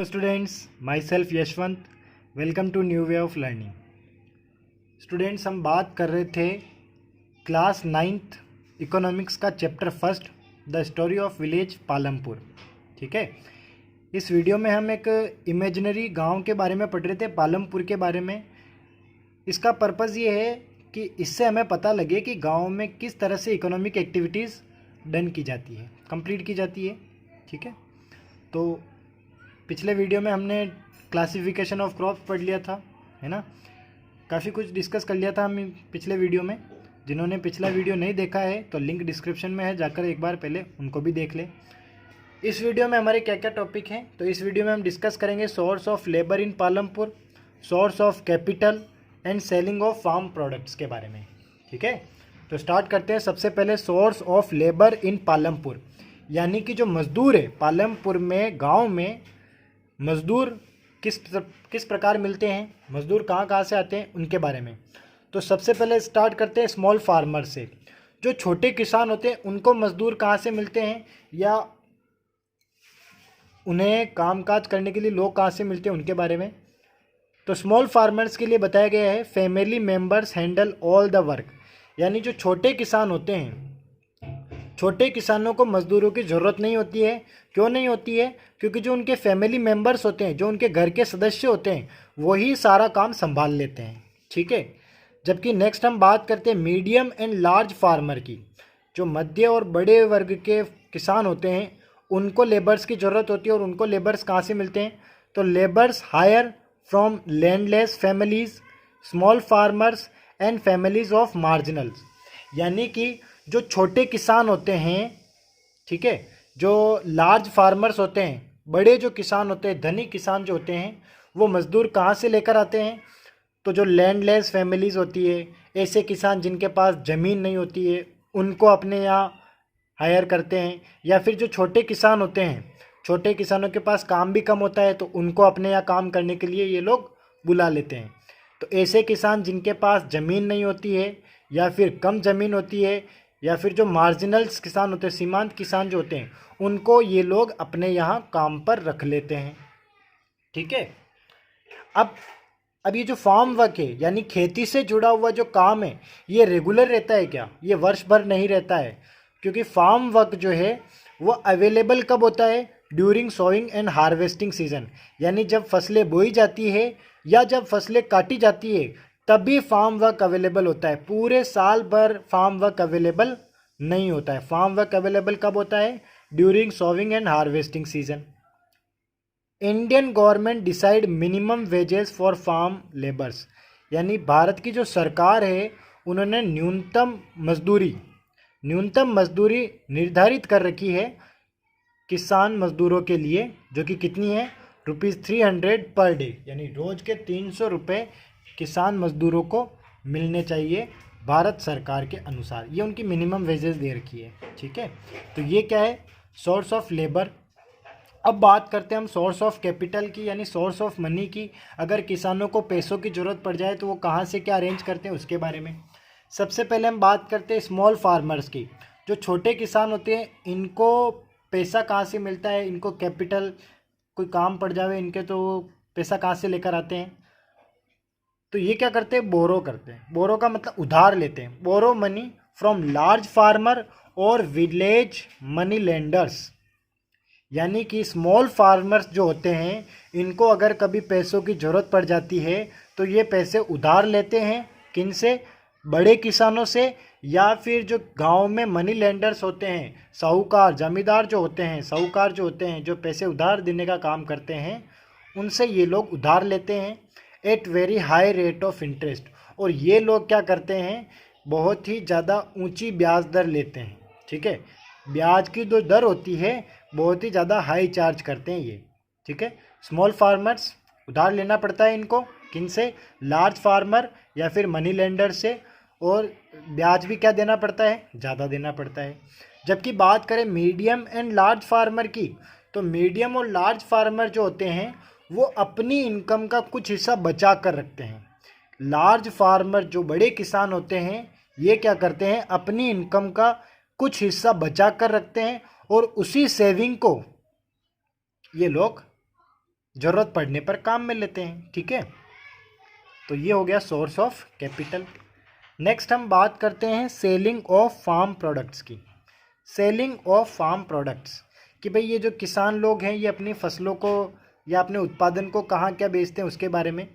Hello students, myself Yashwant. Welcome to new way of learning. Students, हम बात कर रहे थे क्लास 9th इकोनॉमिक्स का chapter first, the story of village Palampur. ठीक है, इस वीडियो में हम एक इमेजिनरी गांव के बारे में पढ़ रहे थे, पालमपुर के बारे में। इसका पर्पज़ ये है कि इससे हमें पता लगे कि गांव में किस तरह से इकोनॉमिक एक्टिविटीज़ डन की जाती है, कंप्लीट की जाती है। ठीक है, तो पिछले वीडियो में हमने क्लासिफिकेशन ऑफ क्रॉप्स पढ़ लिया था, है ना। काफ़ी कुछ डिस्कस कर लिया था हम पिछले वीडियो में। जिन्होंने पिछला वीडियो नहीं देखा है तो लिंक डिस्क्रिप्शन में है, जाकर एक बार पहले उनको भी देख ले। इस वीडियो में हमारे क्या क्या टॉपिक हैं, तो इस वीडियो में हम डिस्कस करेंगे source of labour in Palampur, source of capital and selling of farm products के बारे में। ठीक है, तो स्टार्ट करते हैं। सबसे पहले source of labour in Palampur, यानी कि जो मजदूर है पालमपुर में, गाँव में मज़दूर किस प्रकार मिलते हैं, मज़दूर कहाँ कहाँ से आते हैं, उनके बारे में। तो सबसे पहले स्टार्ट करते हैं स्मॉल फार्मर से। जो छोटे किसान होते हैं उनको मज़दूर कहाँ से मिलते हैं, या उन्हें कामकाज करने के लिए लोग कहाँ से मिलते हैं, उनके बारे में। तो स्मॉल फार्मर्स के लिए बताया गया है family members handle all the work, यानी जो छोटे किसान होते हैं, छोटे किसानों को मज़दूरों की ज़रूरत नहीं होती है। क्यों नहीं होती है? क्योंकि जो उनके फैमिली मेंबर्स होते हैं, जो उनके घर के सदस्य होते हैं, वही सारा काम संभाल लेते हैं। ठीक है, जबकि नेक्स्ट हम बात करते हैं मीडियम एंड लार्ज फार्मर की। जो मध्य और बड़े वर्ग के किसान होते हैं उनको लेबर्स की ज़रूरत होती है। और उनको लेबर्स कहाँ से मिलते हैं? तो labours hire from landless families, small farmers and families of marginals, यानी कि जो छोटे किसान होते हैं, ठीक है, जो लार्ज फार्मर्स होते हैं, बड़े जो किसान होते हैं, धनी किसान जो होते हैं, वो मज़दूर कहाँ से लेकर आते हैं? तो जो लैंडलेस फैमिलीज़ होती है, ऐसे किसान जिनके पास ज़मीन नहीं होती है, उनको अपने यहाँ हायर करते हैं। या फिर जो छोटे किसान होते हैं, छोटे किसानों के पास काम भी कम होता है, तो उनको अपने यहाँ काम करने के लिए ये लोग बुला लेते हैं। तो ऐसे किसान जिनके पास ज़मीन नहीं होती है, या फिर कम ज़मीन होती है, या फिर जो मार्जिनल्स किसान होते हैं, सीमांत किसान जो होते हैं, उनको ये लोग अपने यहाँ काम पर रख लेते हैं। ठीक है, अब ये जो फार्म वर्क है, यानी खेती से जुड़ा हुआ जो काम है, ये रेगुलर रहता है क्या? ये वर्ष भर नहीं रहता है, क्योंकि फार्म वर्क जो है वो अवेलेबल कब होता है? During sowing and harvesting season, यानी जब फसलें बोई जाती है या जब फसलें काटी जाती है, तभी फार्म वर्क अवेलेबल होता है। पूरे साल भर फार्म वर्क अवेलेबल नहीं होता है। फार्म वर्क अवेलेबल कब होता है? During sowing and harvesting season. Indian government decide minimum wages for farm labours, यानी भारत की जो सरकार है उन्होंने न्यूनतम मजदूरी निर्धारित कर रखी है किसान मजदूरों के लिए, जो कि कितनी है? ₹300 पर डे, यानी रोज़ के 300 रुपये किसान मजदूरों को मिलने चाहिए भारत सरकार के अनुसार। ये उनकी मिनिमम वेजेस दे रखी है। ठीक है, तो ये क्या है? Source of labour. अब बात करते हैं हम सोर्स ऑफ कैपिटल की, यानी सोर्स ऑफ मनी की। अगर किसानों को पैसों की ज़रूरत पड़ जाए तो वो कहाँ से क्या अरेंज करते हैं, उसके बारे में। सबसे पहले हम बात करते हैं स्मॉल फार्मर्स की। जो छोटे किसान होते हैं इनको पैसा कहाँ से मिलता है? इनको कैपिटल, कोई काम पड़ जावे इनके तो पैसा कहाँ से लेकर आते हैं? तो ये क्या करते हैं? बोरो करते हैं। बोरो का मतलब उधार लेते हैं। Borrow money from large farmer और विलेज मनी लेंडर्स, यानी कि स्मॉल फार्मर्स जो होते हैं इनको अगर कभी पैसों की ज़रूरत पड़ जाती है तो ये पैसे उधार लेते हैं। किन से? बड़े किसानों से, या फिर जो गांव में मनी लेंडर्स होते हैं, साहूकार, जमींदार जो होते हैं, साहूकार जो होते हैं, जो पैसे उधार देने का काम करते हैं, उनसे ये लोग उधार लेते हैं at very high rate of interest. और ये लोग क्या करते हैं? बहुत ही ज़्यादा ऊंची ब्याज दर लेते हैं। ठीक है, ब्याज की जो दर होती है बहुत ही ज़्यादा हाई चार्ज करते हैं ये। ठीक है, स्मॉल फार्मर्स उधार लेना पड़ता है इनको। किन से? लार्ज फार्मर या फिर मनी लेंडर से। और ब्याज भी क्या देना पड़ता है? ज़्यादा देना पड़ता है। जबकि बात करें मीडियम एंड लार्ज फार्मर की, तो मीडियम और लार्ज फार्मर जो होते हैं वो अपनी इनकम का कुछ हिस्सा बचा कर रखते हैं। लार्ज फार्मर जो बड़े किसान होते हैं ये क्या करते हैं? अपनी इनकम का कुछ हिस्सा बचा कर रखते हैं और उसी सेविंग को ये लोग ज़रूरत पड़ने पर काम में लेते हैं। ठीक है, तो ये हो गया सोर्स ऑफ कैपिटल। नेक्स्ट हम बात करते हैं सेलिंग ऑफ फार्म प्रोडक्ट्स की। सेलिंग ऑफ फार्म प्रोडक्ट्स कि भाई ये जो किसान लोग हैं ये अपनी फसलों को या अपने उत्पादन को कहाँ क्या बेचते हैं उसके बारे में।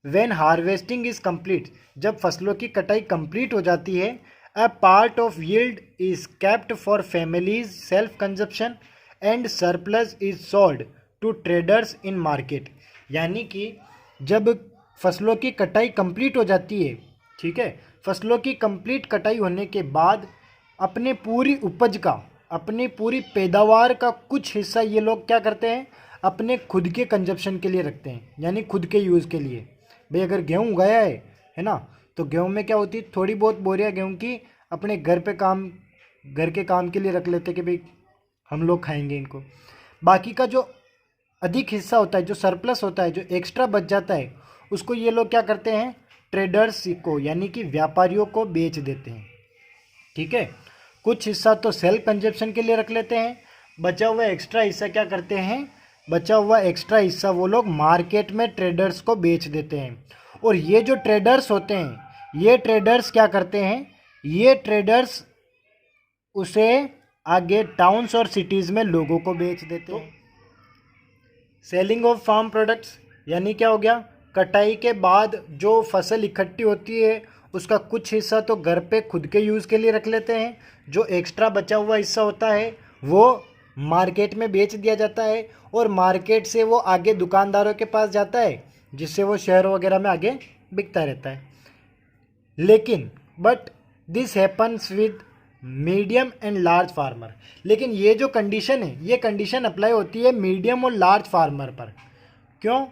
व्हेन हार्वेस्टिंग इज कंप्लीट, जब फसलों की कटाई कंप्लीट हो जाती है, a part of yield is kept for families self consumption and surplus is sold to traders in market. यानी कि जब फसलों की कटाई कंप्लीट हो जाती है, ठीक है, फसलों की कंप्लीट कटाई होने के बाद अपने पूरी उपज का, अपनी पूरी पैदावार का कुछ हिस्सा ये लोग क्या करते हैं, अपने खुद के कंजप्शन के लिए रखते हैं, यानी खुद के यूज़ के लिए। भाई अगर गेहूँ उगाया है ना, तो गेहूँ में क्या होती है, थोड़ी बहुत बोरियां गेहूँ की अपने घर पे काम, घर के काम के लिए रख लेते कि भाई हम लोग खाएंगे इनको। बाकी का जो अधिक हिस्सा होता है, जो सरप्लस होता है, जो एक्स्ट्रा बच जाता है, उसको ये लोग क्या करते हैं, ट्रेडर्स को यानी कि व्यापारियों को बेच देते हैं। ठीक है, कुछ हिस्सा तो सेल्फ कंजप्शन के लिए रख लेते हैं, बचा हुआ एक्स्ट्रा हिस्सा क्या करते हैं, बचा हुआ एक्स्ट्रा हिस्सा वो लोग मार्केट में ट्रेडर्स को बेच देते हैं। और ये जो ट्रेडर्स होते हैं, ये ट्रेडर्स क्या करते हैं, ये ट्रेडर्स उसे आगे टाउन्स और सिटीज़ में लोगों को बेच देते हैं। सेलिंग ऑफ फार्म प्रोडक्ट्स यानी क्या हो गया, कटाई के बाद जो फसल इकट्ठी होती है उसका कुछ हिस्सा तो घर पे खुद के यूज़ के लिए रख लेते हैं, जो एक्स्ट्रा बचा हुआ हिस्सा होता है वो मार्केट में बेच दिया जाता है, और मार्केट से वो आगे दुकानदारों के पास जाता है, जिससे वो शहर वगैरह में आगे बिकता रहता है। लेकिन but this happens with medium and large farmer, लेकिन ये जो कंडीशन है, ये कंडीशन अप्लाई होती है मीडियम और लार्ज फार्मर पर। क्यों?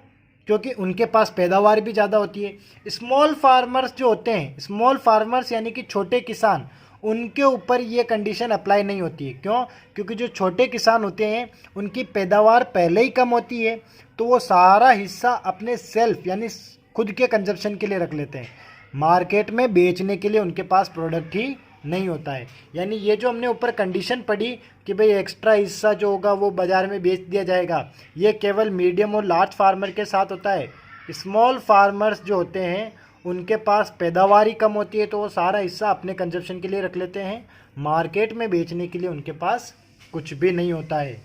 क्योंकि उनके पास पैदावार भी ज़्यादा होती है। स्मॉल फार्मर्स जो होते हैं, स्मॉल फार्मर्स यानी कि छोटे किसान, उनके ऊपर ये कंडीशन अप्लाई नहीं होती है। क्यों? क्योंकि जो छोटे किसान होते हैं उनकी पैदावार पहले ही कम होती है, तो वो सारा हिस्सा अपने सेल्फ यानी खुद के कंजप्शन के लिए रख लेते हैं, मार्केट में बेचने के लिए उनके पास प्रोडक्ट ही नहीं होता है। यानी ये जो हमने ऊपर कंडीशन पढ़ी कि भाई एक्स्ट्रा हिस्सा जो होगा वो बाज़ार में बेच दिया जाएगा, ये केवल मीडियम और लार्ज फार्मर के साथ होता है। स्मॉल फार्मर्स जो होते हैं उनके पास पैदावार ही कम होती है, तो वो सारा हिस्सा अपने कंजप्शन के लिए रख लेते हैं, मार्केट में बेचने के लिए उनके पास कुछ भी नहीं होता है।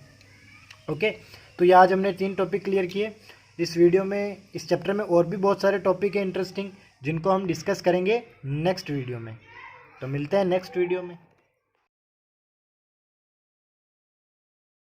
ओके, तो ये आज हमने 3 टॉपिक क्लियर किए। इस वीडियो में, इस चैप्टर में और भी बहुत सारे टॉपिक हैं इंटरेस्टिंग, जिनको हम डिस्कस करेंगे नेक्स्ट वीडियो में। तो मिलते हैं नेक्स्ट वीडियो में।